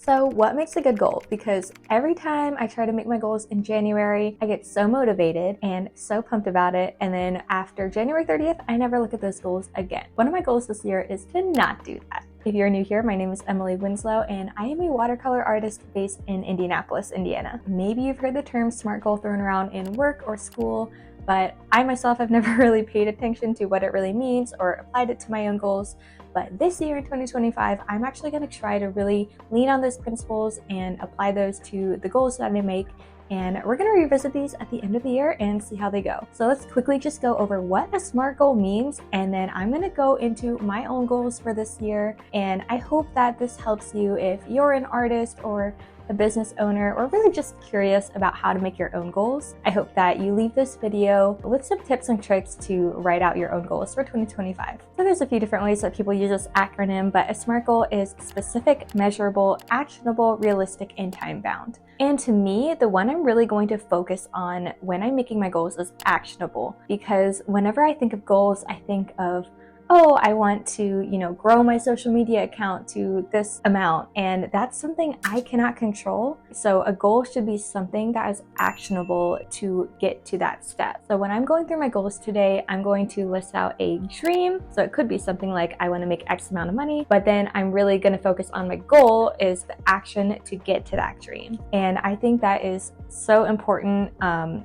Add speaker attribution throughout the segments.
Speaker 1: So what makes a good goal? Because every time I try to make my goals in January, I get so motivated and so pumped about it. And then after January 30th, I never look at those goals again. One of my goals this year is to not do that. If you're new here, my name is Emily Winslow, and I am a watercolor artist based in Indianapolis, Indiana. Maybe you've heard the term SMART goal thrown around in work or school, but I myself have never really paid attention to what it really means or applied it to my own goals. But this year in 2025, I'm actually going to try to really lean on those principles and apply those to the goals that I make. And we're going to revisit these at the end of the year and see how they go. So let's quickly just go over what a SMART goal means, and then I'm going to go into my own goals for this year. And I hope that this helps you if you're an artist or a business owner, or really just curious about how to make your own goals. I hope that you leave this video with some tips and tricks to write out your own goals for 2025. So there's a few different ways that people use this acronym, but a SMART goal is specific, measurable, actionable, realistic, and time-bound. And to me, the one I'm really going to focus on when I'm making my goals is actionable, because whenever I think of goals, I think of, oh, I want to, grow my social media account to this amount. And that's something I cannot control. So a goal should be something that is actionable to get to that step. So when I'm going through my goals today, I'm going to list out a dream. So it could be something like I want to make X amount of money, but then I'm really going to focus on my goal is the action to get to that dream. And I think that is so important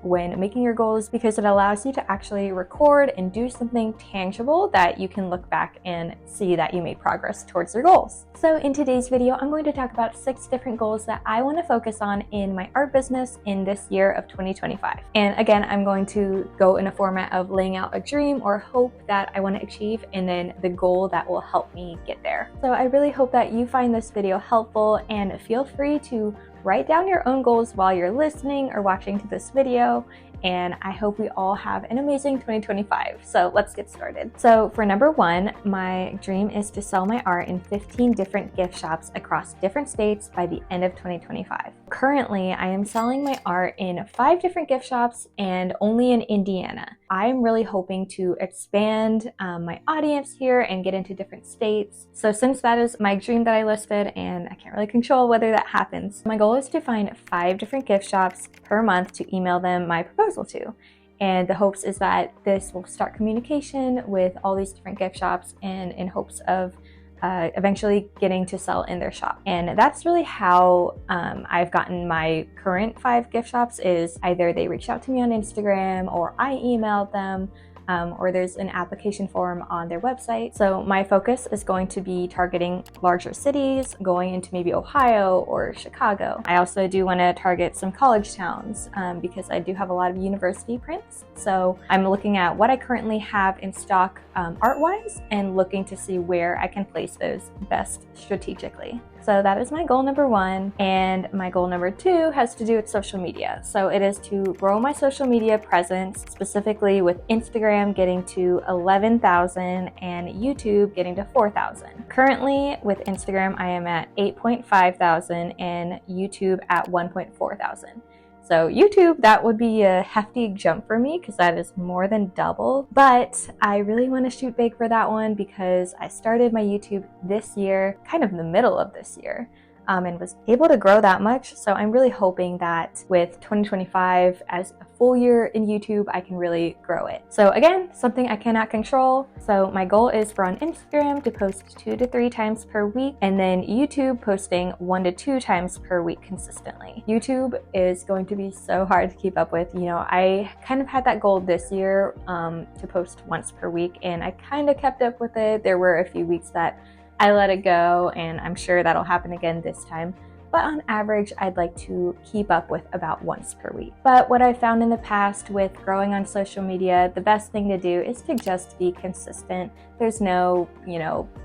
Speaker 1: when making your goals, because it allows you to actually record and do something tangible that you can look back and see that you made progress towards your goals. So in today's video, I'm going to talk about 6 different goals that I want to focus on in my art business in this year of 2025. And again, I'm going to go in a format of laying out a dream or hope that I want to achieve, and then the goal that will help me get there. So I really hope that you find this video helpful, and feel free to write down your own goals while you're listening or watching to this video. And I hope we all have an amazing 2025. So let's get started. So for number 1, my dream is to sell my art in 15 different gift shops across different states by the end of 2025. Currently, I am selling my art in 5 different gift shops and only in Indiana. I'm really hoping to expand my audience here and get into different states. So since that is my dream that I listed, and I can't really control whether that happens, my goal is to find 5 different gift shops per month to email them my proposal to. And the hopes is that this will start communication with all these different gift shops, and in hopes of eventually getting to sell in their shop. And that's really how I've gotten my current 5 gift shops, is either they reached out to me on Instagram, or I emailed them, or there's an application form on their website. So my focus is going to be targeting larger cities, going into maybe Ohio or Chicago. I also do want to target some college towns because I do have a lot of university prints. So I'm looking at what I currently have in stock art-wise, and looking to see where I can place those best strategically. So that is my goal number 1. And my goal number 2 has to do with social media. So it is to grow my social media presence, specifically with Instagram getting to 11,000 and YouTube getting to 4,000. Currently with Instagram, I am at 8.5 thousand and YouTube at 1.4 thousand. So YouTube, that would be a hefty jump for me, because that is more than double. But I really want to shoot big for that one, because I started my YouTube this year, kind of in the middle of this year, and was able to grow that much. So I'm really hoping that with 2025 as a full year in YouTube, I can really grow it. So again, something I cannot control. So my goal is for on Instagram to post 2 to 3 times per week, and then YouTube posting 1 to 2 times per week consistently. YouTube is going to be so hard to keep up with. I kind of had that goal this year to post once per week, and I kind of kept up with it. There were a few weeks that I let it go, and I'm sure that'll happen again this time. But on average, I'd like to keep up with about once per week. But what I found in the past with growing on social media, the best thing to do is to just be consistent. There's no,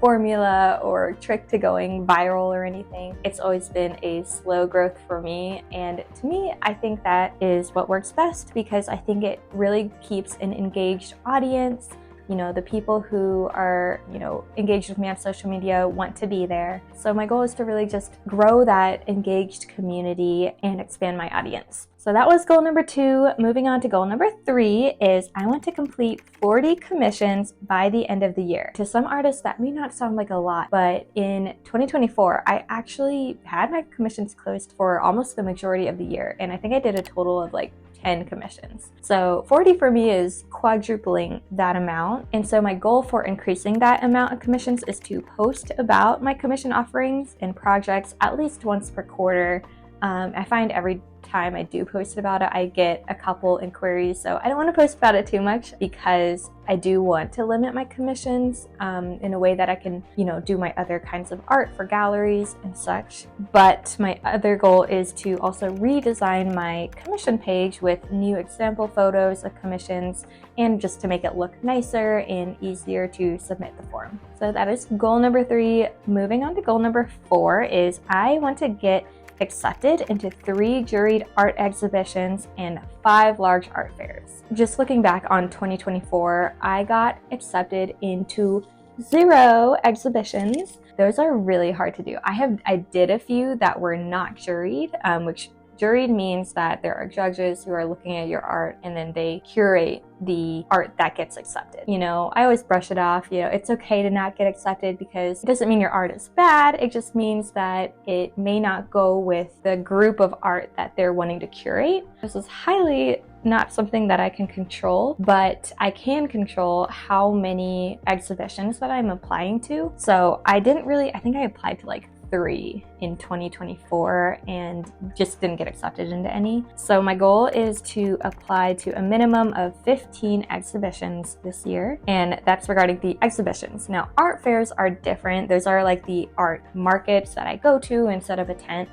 Speaker 1: formula or trick to going viral or anything. It's always been a slow growth for me. And to me, I think that is what works best, because I think it really keeps an engaged audience. You know, the people who are, you know, engaged with me on social media want to be there. So my goal is to really just grow that engaged community and expand my audience. So that was goal number 2. Moving on to goal number 3 is I want to complete 40 commissions by the end of the year. To some artists, that may not sound like a lot, but in 2024, I actually had my commissions closed for almost the majority of the year. And I think I did a total of like 10 commissions. So 40 for me is quadrupling that amount. And so my goal for increasing that amount of commissions is to post about my commission offerings and projects at least once per quarter. I find every time I do post about it, I get a couple inquiries. So I don't want to post about it too much because I do want to limit my commissions in a way that I can, you know, do my other kinds of art for galleries and such. But my other goal is to also redesign my commission page with new example photos of commissions and just to make it look nicer and easier to submit the form. So that is goal number 3. Moving on to goal number 4 is I want to get accepted into 3 juried art exhibitions and 5 large art fairs. Just looking back on 2024, I got accepted into 0 exhibitions. Those are really hard to do. I did a few that were not juried, which juried means that there are judges who are looking at your art and then they curate the art that gets accepted. You know, I always brush it off. You know, it's okay to not get accepted because it doesn't mean your art is bad. It just means that it may not go with the group of art that they're wanting to curate. This is highly not something that I can control, but I can control how many exhibitions that I'm applying to. So I think I applied to like 3 in 2024 and just didn't get accepted into any. So my goal is to apply to a minimum of 15 exhibitions this year, and that's regarding the exhibitions. Now, art fairs are different. Those are like the art markets that I go to instead of a tent.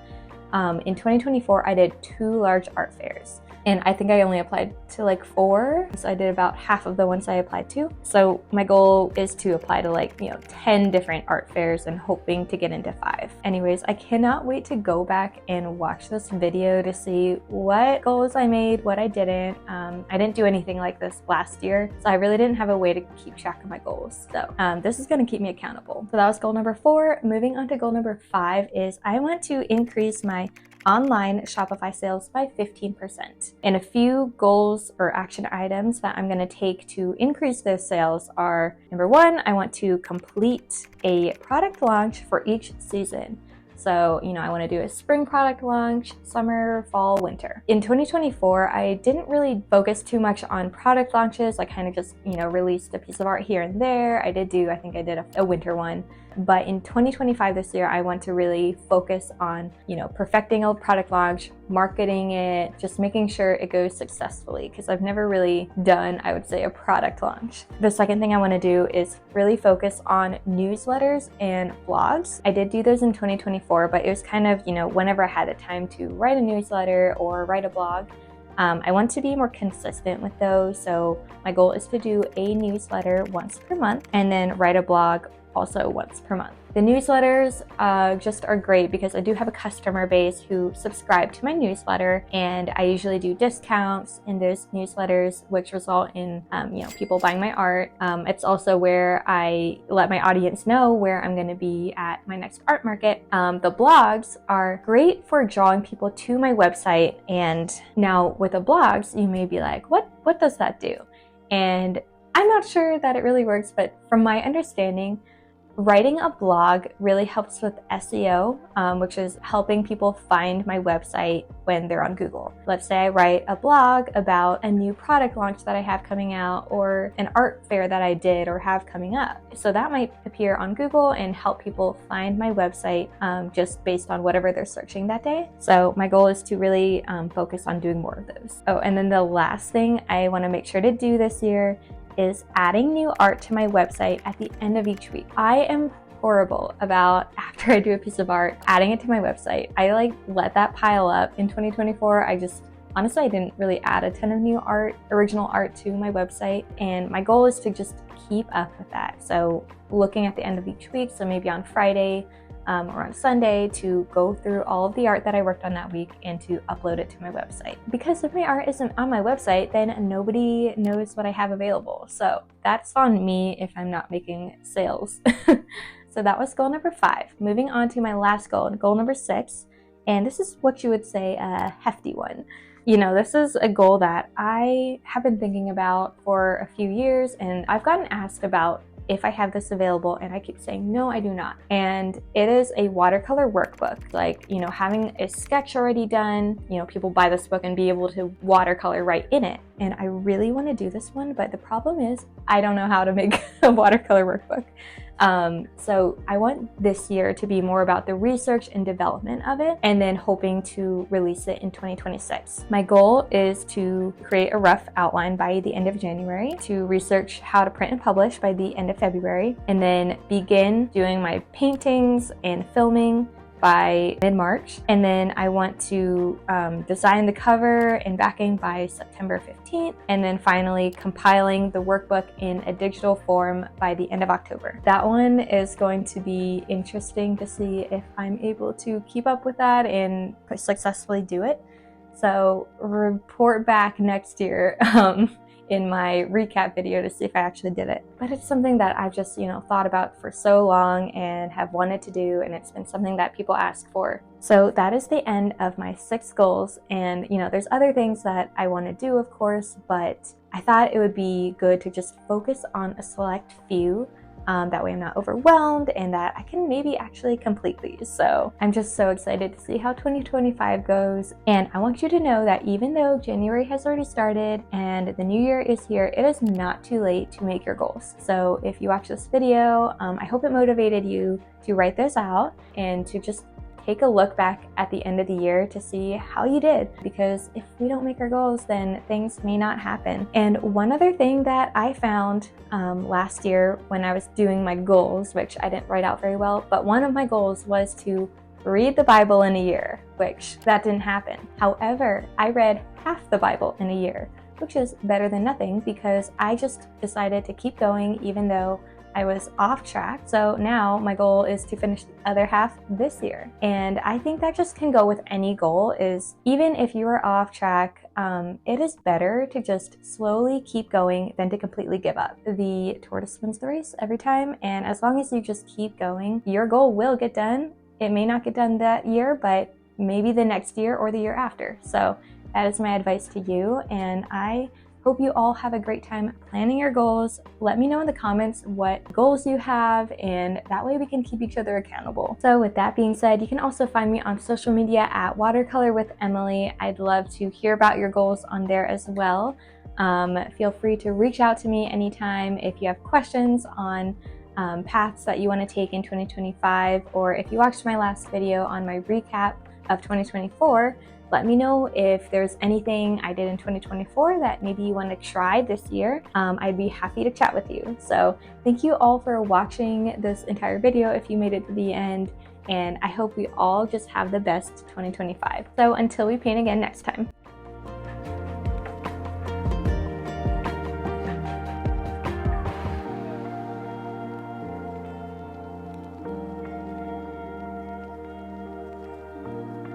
Speaker 1: In 2024, I did 2 large art fairs. And I think I only applied to like 4. So I did about half of the ones I applied to. So my goal is to apply to like, 10 different art fairs and hoping to get into 5. Anyways, I cannot wait to go back and watch this video to see what goals I made, what I didn't. I didn't do anything like this last year, so I really didn't have a way to keep track of my goals. So this is gonna keep me accountable. So that was goal number 4. Moving on to goal number 5 is I want to increase my online Shopify sales by 15%. And a few goals or action items that I'm going to take to increase those sales are, number 1, I want to complete a product launch for each season. So, I want to do a spring product launch, summer, fall, winter. In 2024, I didn't really focus too much on product launches. I kind of just, released a piece of art here and there. I think I did a winter one. But in 2025 this year, I want to really focus on, perfecting a product launch, marketing it, just making sure it goes successfully, because I've never really done, I would say, a product launch. The second thing I want to do is really focus on newsletters and blogs. I did do those in 2024, but it was kind of, whenever I had the time to write a newsletter or write a blog. I want to be more consistent with those. So my goal is to do a newsletter once per month and then write a blog also once per month. The newsletters just are great because I do have a customer base who subscribe to my newsletter, and I usually do discounts in those newsletters, which result in people buying my art. It's also where I let my audience know where I'm going to be at my next art market. The blogs are great for drawing people to my website, and now with the blogs, you may be like, what does that do? And I'm not sure that it really works, but from my understanding, writing a blog really helps with SEO, which is helping people find my website when they're on Google. Let's say I write a blog about a new product launch that I have coming out or an art fair that I did or have coming up. So that might appear on Google and help people find my website just based on whatever they're searching that day. So my goal is to really focus on doing more of those. Oh, and then the last thing I want to make sure to do this year is adding new art to my website at the end of each week. I am horrible about, after I do a piece of art, adding it to my website. I let that pile up. In 2024, honestly, I didn't really add a ton of new art, original art to my website. And my goal is to just keep up with that. So looking at the end of each week, so maybe on Friday, I'll or on Sunday to go through all of the art that I worked on that week and to upload it to my website. Because if my art isn't on my website, then nobody knows what I have available. So that's on me if I'm not making sales. So that was goal number 5. Moving on to my last goal, goal number 6. And this is what you would say a hefty one. You know, this is a goal that I have been thinking about for a few years, and I've gotten asked about if I have this available, and I keep saying, no, I do not. And it is a watercolor workbook. Like, you know, having a sketch already done, you know, people buy this book and be able to watercolor right in it. And I really want to do this one, but the problem is I don't know how to make a watercolor workbook. So I want this year to be more about the research and development of it, and then hoping to release it in 2026. My goal is to create a rough outline by the end of January, to research how to print and publish by the end of February, and then begin doing my paintings and filming by mid-March. And then I want to design the cover and backing by September 15th, and then finally compiling the workbook in a digital form by the end of October. That one is going to be interesting to see if I'm able to keep up with that and successfully do it. So report back next year in my recap video to see if I actually did it. But it's something that I've just, you know, thought about for so long and have wanted to do, and it's been something that people ask for. So that is the end of my 6 goals, and you know, there's other things that I want to do, of course, but I thought it would be good to just focus on a select few. That way I'm not overwhelmed, and that I can maybe actually complete these. So I'm just so excited to see how 2025 goes. And I want you to know that even though January has already started and the new year is here, it is not too late to make your goals. So if you watch this video, I hope it motivated you to write this out and to just take a look back at the end of the year to see how you did, because if we don't make our goals, then things may not happen. And one other thing that I found last year when I was doing my goals, which I didn't write out very well, but one of my goals was to read the Bible in a year, which that didn't happen. However, I read half the Bible in a year, which is better than nothing, because I just decided to keep going even though I was off track. So now my goal is to finish the other half this year. And I think that just can go with any goal, is even if you are off track, it is better to just slowly keep going than to completely give up. The tortoise wins the race every time, and as long as you just keep going, your goal will get done. It may not get done that year, but maybe the next year or the year after. So that is my advice to you, and I hope you all have a great time planning your goals. Let me know in the comments what goals you have, and that way we can keep each other accountable. So with that being said, you can also find me on social media at Watercolor with Emily. I'd love to hear about your goals on there as well. Feel free to reach out to me anytime if you have questions on paths that you want to take in 2025, or if you watched my last video on my recap of 2024, let me know if there's anything I did in 2024 that maybe you want to try this year. I'd be happy to chat with you. So thank you all for watching this entire video if you made it to the end, and I hope we all just have the best 2025. So until we paint again next time.